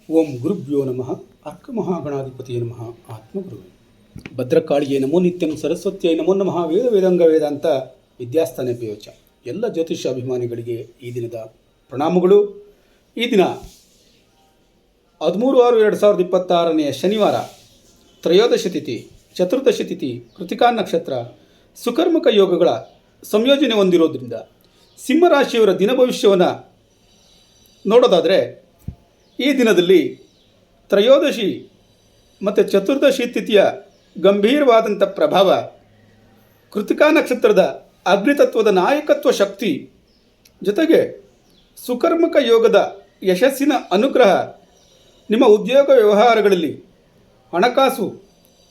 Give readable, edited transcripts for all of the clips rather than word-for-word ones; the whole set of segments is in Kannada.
ಓಂ ಗುರುಭ್ಯೋ ನಮಃ ಅರ್ಕಮಹಾಗಣಾಧಿಪತಿಯೇ ನಮಃ ಆತ್ಮಗುರು ಭದ್ರಕಾಳಿಯೇ ನಮೋ ನಿತ್ಯಂ ಸರಸ್ವತಿಯೇ ನಮೋ ನಮಃ ವೇದ ವೇದಾಂಗ ವೇದಾಂತ ವಿದ್ಯಾಸ್ಥಾನ ಪೇಯೋಚ. ಎಲ್ಲ ಜ್ಯೋತಿಷ ಅಭಿಮಾನಿಗಳಿಗೆ ಈ ದಿನದ ಪ್ರಣಾಮಗಳು. ಈ ದಿನ 13/6/2026 ಶನಿವಾರ, ತ್ರಯೋದಶಿ ತಿಥಿ, ಚತುರ್ದಶಿ ತಿಥಿ, ಕೃತಿಕಾ ನಕ್ಷತ್ರ, ಸುಕರ್ಮಕ ಯೋಗಗಳ ಸಂಯೋಜನೆ ಹೊಂದಿರೋದ್ರಿಂದ ಸಿಂಹರಾಶಿಯವರ ದಿನ ಭವಿಷ್ಯವನ್ನು ನೋಡೋದಾದರೆ, ಈ ದಿನದಲ್ಲಿ ತ್ರಯೋದಶಿ ಮತ್ತು ಚತುರ್ದಶಿ ತಿಥಿಯ ಗಂಭೀರವಾದಂಥ ಪ್ರಭಾವ, ಕೃತಿಕಾ ನಕ್ಷತ್ರದ ಅಗ್ನಿತತ್ವದ ನಾಯಕತ್ವ ಶಕ್ತಿ, ಜೊತೆಗೆ ಸುಕರ್ಮಕ ಯೋಗದ ಯಶಸ್ಸಿನ ಅನುಗ್ರಹ ನಿಮ್ಮ ಉದ್ಯೋಗ ವ್ಯವಹಾರಗಳಲ್ಲಿ, ಹಣಕಾಸು,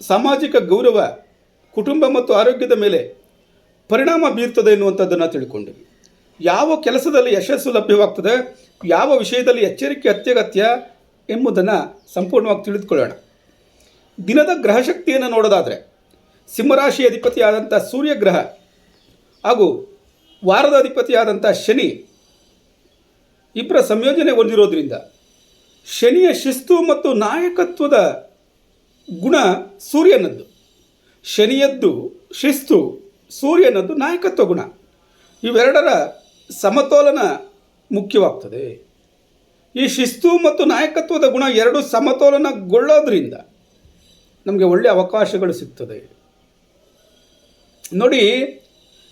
ಸಾಮಾಜಿಕ ಗೌರವ, ಕುಟುಂಬ ಮತ್ತು ಆರೋಗ್ಯದ ಮೇಲೆ ಪರಿಣಾಮ ಬೀರ್ತದೆ ಎನ್ನುವಂಥದ್ದನ್ನು ತಿಳ್ಕೊಂಡ್ವಿ. ಯಾವ ಕೆಲಸದಲ್ಲಿ ಯಶಸ್ಸು ಲಭ್ಯವಾಗ್ತದೆ, ಯಾವ ವಿಷಯದಲ್ಲಿ ಎಚ್ಚರಿಕೆ ಅತ್ಯಗತ್ಯ ಎಂಬುದನ್ನು ಸಂಪೂರ್ಣವಾಗಿ ತಿಳಿದುಕೊಳ್ಳೋಣ. ದಿನದ ಗ್ರಹಶಕ್ತಿಯನ್ನು ನೋಡೋದಾದರೆ, ಸಿಂಹರಾಶಿ ಅಧಿಪತಿಯಾದಂಥ ಸೂರ್ಯಗ್ರಹ ಹಾಗೂ ವಾರದ ಅಧಿಪತಿಯಾದಂಥ ಶನಿ ಇಬ್ಬರ ಸಂಯೋಜನೆ ಹೊಂದಿರೋದ್ರಿಂದ ಶನಿಯ ಶಿಸ್ತು ಮತ್ತು ನಾಯಕತ್ವದ ಗುಣ ಸೂರ್ಯನದ್ದು, ಶನಿಯದ್ದು ಶಿಸ್ತು, ಸೂರ್ಯನದ್ದು ನಾಯಕತ್ವ ಗುಣ. ಇವೆರಡರ ಸಮತೋಲನ ಮುಖ್ಯವಾಗ್ತದೆ. ಈ ಶಿಸ್ತು ಮತ್ತು ನಾಯಕತ್ವದ ಗುಣ ಎರಡು ಸಮತೋಲನಗೊಳ್ಳೋದ್ರಿಂದ ನಮಗೆ ಒಳ್ಳೆಯ ಅವಕಾಶಗಳು ಸಿಗ್ತದೆ. ನೋಡಿ,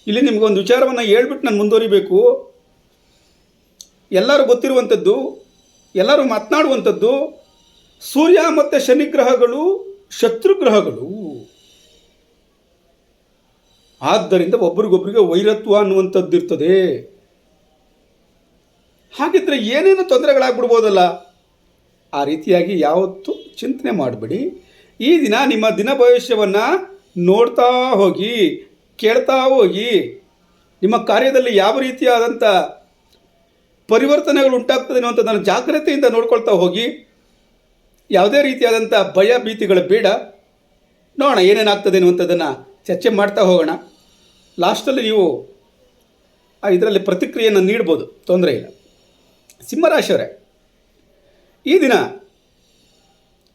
ಇಲ್ಲಿ ನಿಮಗೊಂದು ವಿಚಾರವನ್ನು ಹೇಳ್ಬಿಟ್ಟು ನಾನು ಮುಂದುವರಿಬೇಕು. ಎಲ್ಲರೂ ಗೊತ್ತಿರುವಂಥದ್ದು, ಎಲ್ಲರೂ ಮಾತನಾಡುವಂಥದ್ದು, ಸೂರ್ಯ ಮತ್ತು ಶನಿಗ್ರಹಗಳು ಶತ್ರುಗ್ರಹಗಳು. ಆದ್ದರಿಂದ ಒಬ್ರಿಗೊಬ್ರಿಗೆ ವೈರತ್ವ ಅನ್ನುವಂಥದ್ದು ಇರ್ತದೆ. ಹಾಗಿದ್ರೆ ಏನೇನು ತೊಂದರೆಗಳಾಗ್ಬಿಡ್ಬೋದಲ್ಲ. ಆ ರೀತಿಯಾಗಿ ಯಾವತ್ತೂ ಚಿಂತನೆ ಮಾಡಬೇಡಿ. ಈ ದಿನ ನಿಮ್ಮ ದಿನ ಭವಿಷ್ಯವನ್ನು ನೋಡ್ತಾ ಹೋಗಿ, ಕೇಳ್ತಾ ಹೋಗಿ, ನಿಮ್ಮ ಕಾರ್ಯದಲ್ಲಿ ಯಾವ ರೀತಿಯಾದಂಥ ಪರಿವರ್ತನೆಗಳು ಉಂಟಾಗ್ತದೆ ಅನ್ನುವಂಥದ್ದನ್ನು ಜಾಗ್ರತೆಯಿಂದ ನೋಡ್ಕೊಳ್ತಾ ಹೋಗಿ. ಯಾವುದೇ ರೀತಿಯಾದಂಥ ಭಯ ಭೀತಿಗಳು ಬೇಡ. ನೋಡೋಣ ಏನೇನಾಗ್ತದೆ ಅನ್ನುವಂಥದ್ದನ್ನು ಚರ್ಚೆ ಮಾಡ್ತಾ ಹೋಗೋಣ. ಲಾಸ್ಟಲ್ಲಿ ನೀವು ಇದರಲ್ಲಿ ಪ್ರತಿಕ್ರಿಯೆಯನ್ನು ನೀಡ್ಬೋದು, ತೊಂದರೆ ಇಲ್ಲ. ಸಿಂಹರಾಶಿಯವರೇ, ಈ ದಿನ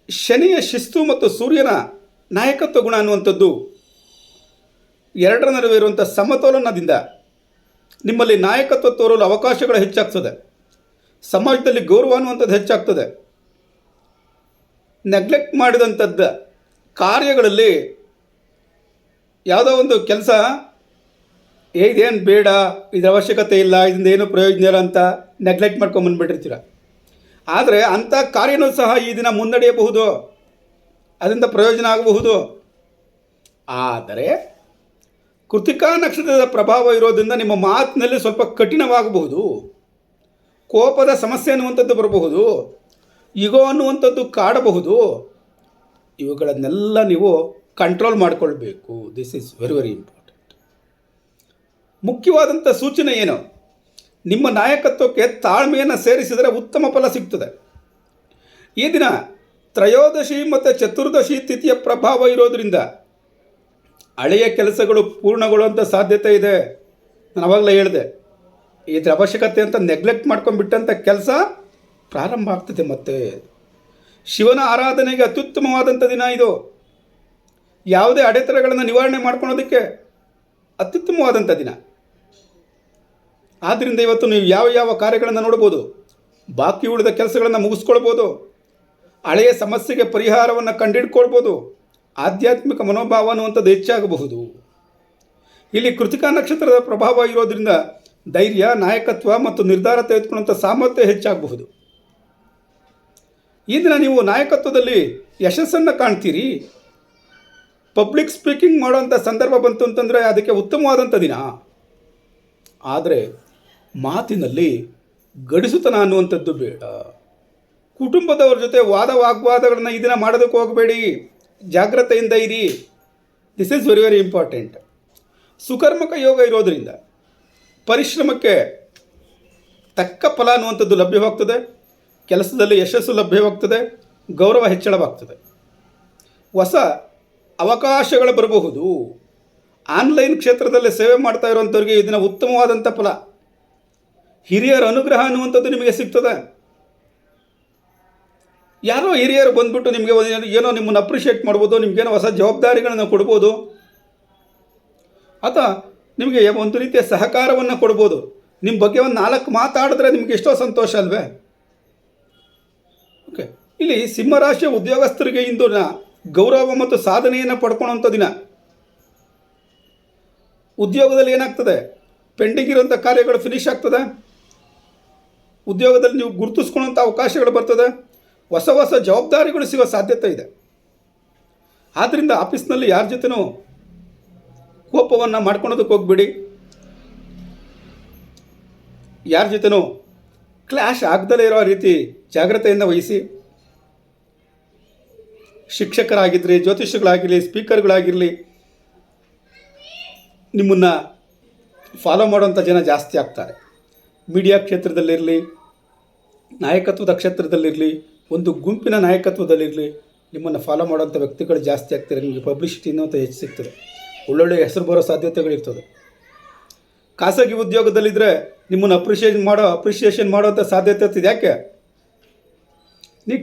ಶನಿಯ ಶಿಸ್ತು ಮತ್ತು ಸೂರ್ಯನ ನಾಯಕತ್ವ ಗುಣ ಅನ್ನುವಂಥದ್ದು ಎರಡರ ನಡುವೆ ಇರುವಂಥ ಸಮತೋಲನದಿಂದ ನಿಮ್ಮಲ್ಲಿ ನಾಯಕತ್ವ ತೋರಲು ಅವಕಾಶಗಳು ಹೆಚ್ಚಾಗ್ತದೆ. ಸಮಾಜದಲ್ಲಿ ಗೌರವ ಅನ್ನುವಂಥದ್ದು ಹೆಚ್ಚಾಗ್ತದೆ. ನೆಗ್ಲೆಕ್ಟ್ ಮಾಡಿದಂಥದ್ದು ಕಾರ್ಯಗಳಲ್ಲಿ ಯಾವುದೋ ಒಂದು ಕೆಲಸ ಇದೇನು ಬೇಡ, ಇದರ ಅವಶ್ಯಕತೆ ಇಲ್ಲ, ಇದರಿಂದ ಏನೂ ಪ್ರಯೋಜನ ಇಲ್ಲ ಅಂತ ನೆಗ್ಲೆಕ್ಟ್ ಮಾಡ್ಕೊಂಬಂದುಬಿಟ್ಟಿರ್ತೀರ. ಆದರೆ ಅಂಥ ಕಾರ್ಯನೂ ಸಹ ಈ ದಿನ ಮುನ್ನಡೆಯಬಹುದು, ಅದರಿಂದ ಪ್ರಯೋಜನ ಆಗಬಹುದು. ಆದರೆ ಕೃತಿಕಾ ನಕ್ಷತ್ರದ ಪ್ರಭಾವ ಇರೋದ್ರಿಂದ ನಿಮ್ಮ ಮಾತಿನಲ್ಲಿ ಸ್ವಲ್ಪ ಕಠಿಣವಾಗಬಹುದು. ಕೋಪದ ಸಮಸ್ಯೆ ಅನ್ನುವಂಥದ್ದು ಬರಬಹುದು, ಈಗೋ ಅನ್ನುವಂಥದ್ದು ಕಾಡಬಹುದು. ಇವುಗಳನ್ನೆಲ್ಲ ನೀವು ಕಂಟ್ರೋಲ್ ಮಾಡಿಕೊಳ್ಬೇಕು. This is very very important. ಮುಖ್ಯವಾದಂಥ ಸೂಚನೆ ಏನು? ನಿಮ್ಮ ನಾಯಕತ್ವಕ್ಕೆ ತಾಳ್ಮೆಯನ್ನು ಸೇರಿಸಿದರೆ ಉತ್ತಮ ಫಲ ಸಿಗ್ತದೆ. ಈ ದಿನ ತ್ರಯೋದಶಿ ಮತ್ತು ಚತುರ್ದಶಿ ತಿಥಿಯ ಪ್ರಭಾವ ಇರೋದರಿಂದ ಹಳೆಯ ಕೆಲಸಗಳು ಪೂರ್ಣಗೊಳ್ಳುವಂಥ ಸಾಧ್ಯತೆ ಇದೆ. ನಾನು ಅವಾಗಲೇ ಹೇಳಿದೆ, ಇದರ ಅವಶ್ಯಕತೆ ಅಂತ ನೆಗ್ಲೆಕ್ಟ್ ಮಾಡ್ಕೊಂಡ್ಬಿಟ್ಟಂಥ ಕೆಲಸ ಪ್ರಾರಂಭ ಆಗ್ತದೆ. ಮತ್ತು ಶಿವನ ಆರಾಧನೆಗೆ ಅತ್ಯುತ್ತಮವಾದಂಥ ದಿನ ಇದು. ಯಾವುದೇ ಅಡೆತಡೆಗಳನ್ನು ನಿವಾರಣೆ ಮಾಡ್ಕೊಳೋದಕ್ಕೆ ಅತ್ಯುತ್ತಮವಾದಂಥ ದಿನ. ಆದ್ದರಿಂದ ಇವತ್ತು ನೀವು ಯಾವ ಯಾವ ಕಾರ್ಯಗಳನ್ನು ನೋಡ್ಬೋದು, ಬಾಕಿ ಉಳಿದ ಕೆಲಸಗಳನ್ನು ಮುಗಿಸ್ಕೊಳ್ಬೋದು, ಹಳೆಯ ಸಮಸ್ಯೆಗೆ ಪರಿಹಾರವನ್ನು ಕಂಡುಹಿಡ್ಕೊಳ್ಬೋದು, ಆಧ್ಯಾತ್ಮಿಕ ಮನೋಭಾವ ಅನ್ನುವಂಥದ್ದು ಹೆಚ್ಚಾಗಬಹುದು. ಇಲ್ಲಿ ಕೃತಿಕಾ ನಕ್ಷತ್ರದ ಪ್ರಭಾವ ಇರೋದರಿಂದ ಧೈರ್ಯ, ನಾಯಕತ್ವ ಮತ್ತು ನಿರ್ಧಾರ ತೆಗೆದುಕೊಳ್ಳುವಂಥ ಸಾಮರ್ಥ್ಯ ಹೆಚ್ಚಾಗಬಹುದು. ಈ ದಿನ ನೀವು ನಾಯಕತ್ವದಲ್ಲಿ ಯಶಸ್ಸನ್ನು ಕಾಣ್ತೀರಿ. ಪಬ್ಲಿಕ್ ಸ್ಪೀಕಿಂಗ್ ಮಾಡುವಂಥ ಸಂದರ್ಭ ಬಂತು ಅಂತಂದರೆ ಅದಕ್ಕೆ ಉತ್ತಮವಾದಂಥ ದಿನ. ಆದರೆ ಮಾತಿನಲ್ಲಿ ಗಡಿಸುತನ ಅನ್ನುವಂಥದ್ದು ಬೇಡ. ಕುಟುಂಬದವ್ರ ಜೊತೆ ವಾಗ್ವಾದಗಳನ್ನು ಈ ದಿನ ಮಾಡೋದಕ್ಕೆ ಹೋಗಬೇಡಿ, ಜಾಗ್ರತೆಯಿಂದ ಇರಿ. This is very very important. ಸುಕರ್ಮಕ ಯೋಗ ಇರೋದರಿಂದ ಪರಿಶ್ರಮಕ್ಕೆ ತಕ್ಕ ಫಲ ಅನ್ನುವಂಥದ್ದು ಲಭ್ಯವಾಗ್ತದೆ. ಕೆಲಸದಲ್ಲಿ ಯಶಸ್ಸು ಲಭ್ಯವಾಗ್ತದೆ, ಗೌರವ ಹೆಚ್ಚಳವಾಗ್ತದೆ, ಹೊಸ ಅವಕಾಶಗಳು ಬರಬಹುದು. ಆನ್ಲೈನ್ ಕ್ಷೇತ್ರದಲ್ಲಿ ಸೇವೆ ಮಾಡ್ತಾ ಇರುವಂಥವ್ರಿಗೆ ಇದನ್ನು ಉತ್ತಮವಾದಂಥ ಫಲ. ಹಿರಿಯರ ಅನುಗ್ರಹ ಅನ್ನುವಂಥದ್ದು ನಿಮಗೆ ಸಿಗ್ತದೆ. ಯಾರೋ ಹಿರಿಯರು ಬಂದ್ಬಿಟ್ಟು ನಿಮಗೆ ಏನೋ ನಿಮ್ಮನ್ನು ಅಪ್ರಿಷಿಯೇಟ್ ಮಾಡ್ಬೋದು, ನಿಮಗೇನೋ ಹೊಸ ಜವಾಬ್ದಾರಿಗಳನ್ನು ಕೊಡ್ಬೋದು, ಅಥವಾ ನಿಮಗೆ ಒಂದು ರೀತಿಯ ಸಹಕಾರವನ್ನು ಕೊಡ್ಬೋದು. ನಿಮ್ಮ ಬಗ್ಗೆ ಒಂದು 4 ಮಾತಾಡಿದ್ರೆ ನಿಮಗೆ ಎಷ್ಟೋ ಸಂತೋಷ ಅಲ್ವೇ? ಓಕೆ, ಇಲ್ಲಿ ಸಿಂಹರಾಶಿಯ ಉದ್ಯೋಗಸ್ಥರಿಗೆ ಇಂದು ಗೌರವ ಮತ್ತು ಸಾಧನೆಯನ್ನು ಪಡ್ಕೊಳ್ಳೋಂಥ ದಿನ. ಉದ್ಯೋಗದಲ್ಲಿ ಏನಾಗ್ತದೆ, ಪೆಂಡಿಂಗ್ ಇರುವಂಥ ಕಾರ್ಯಗಳು ಫಿನಿಶ್ ಆಗ್ತದೆ. ಉದ್ಯೋಗದಲ್ಲಿ ನೀವು ಗುರುತಿಸ್ಕೊಳ್ಳೋಂಥ ಅವಕಾಶಗಳು ಬರ್ತದೆ. ಹೊಸ ಹೊಸ ಜವಾಬ್ದಾರಿಗಳು ಸಿಗೋ ಸಾಧ್ಯತೆ ಇದೆ. ಆದ್ದರಿಂದ ಆಫೀಸ್ನಲ್ಲಿ ಯಾರ ಜೊತೆನೂ ಕೋಪವನ್ನು ಮಾಡ್ಕೊಳೋದಕ್ಕೆ ಹೋಗ್ಬೇಡಿ. ಯಾರ ಜೊತೆನೂ ಕ್ಲ್ಯಾಶ್ ಆಗದಲ್ಲೇ ಇರೋ ರೀತಿ ಜಾಗ್ರತೆಯಿಂದ ವಹಿಸಿ. ಶಿಕ್ಷಕರಾಗಿದ್ರಿ, ಜ್ಯೋತಿಷಿಗಳಾಗಿರಲಿ, ಸ್ಪೀಕರ್ಗಳಾಗಿರಲಿ, ನಿಮ್ಮನ್ನು ಫಾಲೋ ಮಾಡುವಂಥ ಜನ ಜಾಸ್ತಿ ಆಗ್ತಾರೆ. ಮೀಡಿಯಾ ಕ್ಷೇತ್ರದಲ್ಲಿರಲಿ, ನಾಯಕತ್ವದ ಕ್ಷೇತ್ರದಲ್ಲಿರಲಿ, ಒಂದು ಗುಂಪಿನ ನಾಯಕತ್ವದಲ್ಲಿರಲಿ, ನಿಮ್ಮನ್ನು ಫಾಲೋ ಮಾಡುವಂಥ ವ್ಯಕ್ತಿಗಳು ಜಾಸ್ತಿ ಆಗ್ತಾರೆ. ನಿಮಗೆ ಪಬ್ಲಿಸಿಟಿ ಅನ್ನೋಂಥ ಹೆಚ್ಚು ಸಿಗ್ತದೆ. ಒಳ್ಳೊಳ್ಳೆ ಹೆಸರು ಬರೋ ಸಾಧ್ಯತೆಗಳಿರ್ತದೆ. ಖಾಸಗಿ ಉದ್ಯೋಗದಲ್ಲಿದ್ದರೆ ನಿಮ್ಮನ್ನು ಅಪ್ರಿಷಿಯೇಷನ್ ಮಾಡೋಂಥ ಸಾಧ್ಯತೆ ಇರ್ತದೆ. ಯಾಕೆ? ನೀವು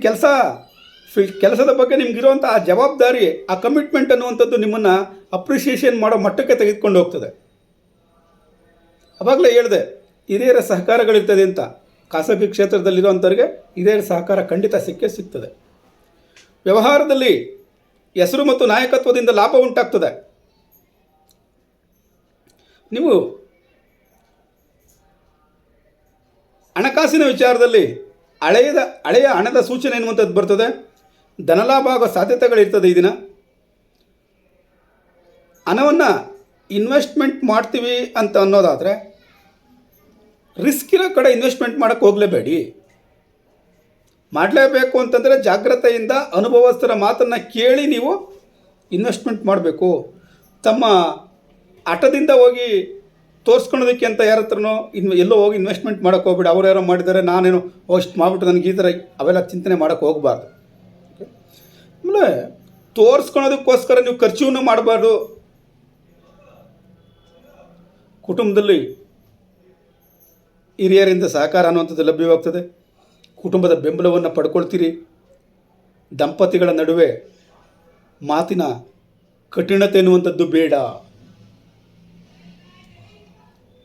ಕೆಲಸದ ಬಗ್ಗೆ ನಿಮಗಿರುವಂಥ ಆ ಜವಾಬ್ದಾರಿ, ಆ ಕಮಿಟ್ಮೆಂಟ್ ಅನ್ನುವಂಥದ್ದು ನಿಮ್ಮನ್ನು ಅಪ್ರಿಷಿಯೇಷನ್ ಮಾಡೋ ಮಟ್ಟಕ್ಕೆ ತೆಗೆದುಕೊಂಡು ಹೋಗ್ತದೆ. ಆವಾಗಲೇ ಹೇಳಿದೆ, ಹಿರಿಯರ ಸಹಕಾರಗಳಿರ್ತದೆ ಅಂತ. ಖಾಸಗಿ ಕ್ಷೇತ್ರದಲ್ಲಿರುವಂಥವ್ರಿಗೆ ಹಿರಿಯರ ಸಹಕಾರ ಖಂಡಿತ ಸಿಗ್ತದೆ. ವ್ಯವಹಾರದಲ್ಲಿ ಹೆಸರು ಮತ್ತು ನಾಯಕತ್ವದಿಂದ ಲಾಭ ಉಂಟಾಗ್ತದೆ. ನೀವು ಹಣಕಾಸಿನ ವಿಚಾರದಲ್ಲಿ ಹಳೆಯ ಹಣದ ಸೂಚನೆ ಎನ್ನುವಂಥದ್ದು ಬರ್ತದೆ. ಧನಲಾಭ ಆಗೋ ಸಾಧ್ಯತೆಗಳಿರ್ತದೆ. ಈ ದಿನ ಹಣವನ್ನು ಇನ್ವೆಸ್ಟ್ಮೆಂಟ್ ಮಾಡ್ತೀವಿ ಅಂತ ಅನ್ನೋದಾದರೆ ರಿಸ್ಕ್ ಇರೋ ಕಡೆ ಇನ್ವೆಸ್ಟ್ಮೆಂಟ್ ಮಾಡೋಕ್ಕೆ ಹೋಗಲೇಬೇಡಿ. ಮಾಡಲೇಬೇಕು ಅಂತಂದರೆ ಜಾಗ್ರತೆಯಿಂದ ಅನುಭವಸ್ಥರ ಮಾತನ್ನು ಕೇಳಿ ನೀವು ಇನ್ವೆಸ್ಟ್ಮೆಂಟ್ ಮಾಡಬೇಕು. ತಮ್ಮ ಹಠದಿಂದ ಹೋಗಿ ತೋರಿಸ್ಕೊಳೋದಕ್ಕೆ ಅಂತ ಯಾರ ಹತ್ರನೋ ಎಲ್ಲೋ ಹೋಗಿ ಇನ್ವೆಸ್ಟ್ಮೆಂಟ್ ಮಾಡೋಕ್ಕೆ ಹೋಗ್ಬೇಡಿ. ಅವ್ರು ಯಾರೋ ಮಾಡಿದ್ದಾರೆ, ನಾನೇನು ಅಷ್ಟು ಮಾಡಿಬಿಟ್ಟು ನನಗೆ ಈ ಥರ ಅವೆಲ್ಲ ಚಿಂತನೆ ಮಾಡೋಕ್ಕೆ ಹೋಗಬಾರ್ದು. ಆಮೇಲೆ ತೋರಿಸ್ಕೊಳೋದಕ್ಕೋಸ್ಕರ ನೀವು ಖರ್ಚನ್ನು ಮಾಡಬಾರ್ದು. ಕುಟುಂಬದಲ್ಲಿ ಹಿರಿಯರಿಂದ ಸಹಕಾರ ಅನ್ನುವಂಥದ್ದು ಲಭ್ಯವಾಗ್ತದೆ. ಕುಟುಂಬದ ಬೆಂಬಲವನ್ನು ಪಡ್ಕೊಳ್ತೀರಿ. ದಂಪತಿಗಳ ನಡುವೆ ಮಾತಿನ ಕಠಿಣತೆ ಎನ್ನುವಂಥದ್ದು ಬೇಡ.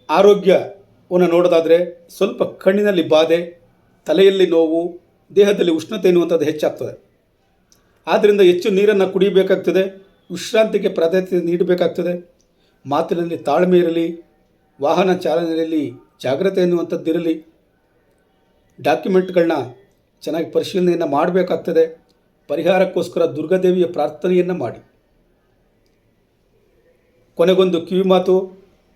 ಆರೋಗ್ಯವನ್ನು ನೋಡೋದಾದರೆ ಸ್ವಲ್ಪ ಕಣ್ಣಿನಲ್ಲಿ ಬಾಧೆ, ತಲೆಯಲ್ಲಿ ನೋವು, ದೇಹದಲ್ಲಿ ಉಷ್ಣತೆ ಎನ್ನುವಂಥದ್ದು ಹೆಚ್ಚಾಗ್ತದೆ. ಆದ್ದರಿಂದ ಹೆಚ್ಚು ನೀರನ್ನು ಕುಡಿಯಬೇಕಾಗ್ತದೆ. ವಿಶ್ರಾಂತಿಗೆ ಪ್ರಾಧಾನ್ಯತೆ ನೀಡಬೇಕಾಗ್ತದೆ. ಮಾತಿನಲ್ಲಿ ತಾಳ್ಮೆ ಇರಲಿ. ವಾಹನ ಚಾಲನೆಯಲ್ಲಿ ಜಾಗ್ರತೆ ಎನ್ನುವಂಥದ್ದಿರಲಿ. ಡಾಕ್ಯುಮೆಂಟ್ಗಳನ್ನ ಚೆನ್ನಾಗಿ ಪರಿಶೀಲನೆಯನ್ನು ಮಾಡಬೇಕಾಗ್ತದೆ. ಪರಿಹಾರಕ್ಕೋಸ್ಕರ ದುರ್ಗಾದೇವಿಯ ಪ್ರಾರ್ಥನೆಯನ್ನು ಮಾಡಿ. ಕೊನೆಗೊಂದು ಕಿವಿಮಾತು,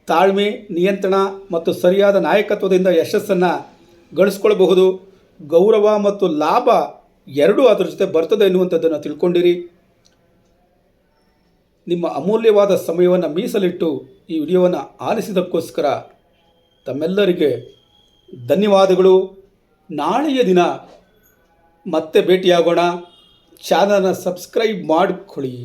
ತಾಳ್ಮೆ, ನಿಯಂತ್ರಣ ಮತ್ತು ಸರಿಯಾದ ನಾಯಕತ್ವದಿಂದ ಯಶಸ್ಸನ್ನು ಗಳಿಸ್ಕೊಳ್ಬಹುದು. ಗೌರವ ಮತ್ತು ಲಾಭ ಎರಡೂ ಅದರ ಜೊತೆ ಬರ್ತದೆ ಎನ್ನುವಂಥದ್ದನ್ನು ತಿಳ್ಕೊಂಡಿರಿ. ನಿಮ್ಮ ಅಮೂಲ್ಯವಾದ ಸಮಯವನ್ನು ಮೀಸಲಿಟ್ಟು ಈ ವಿಡಿಯೋವನ್ನು ಆಲಿಸಿದ್ದಕ್ಕೋಸ್ಕರ ತಮ್ಮೆಲ್ಲರಿಗೆ ಧನ್ಯವಾದಗಳು. ನಾಳೆಯ ದಿನ ಮತ್ತೆ ಭೇಟಿಯಾಗೋಣ. ಚಾನಲ್ನ ಸಬ್ಸ್ಕ್ರೈಬ್ ಮಾಡಿಕೊಳ್ಳಿ.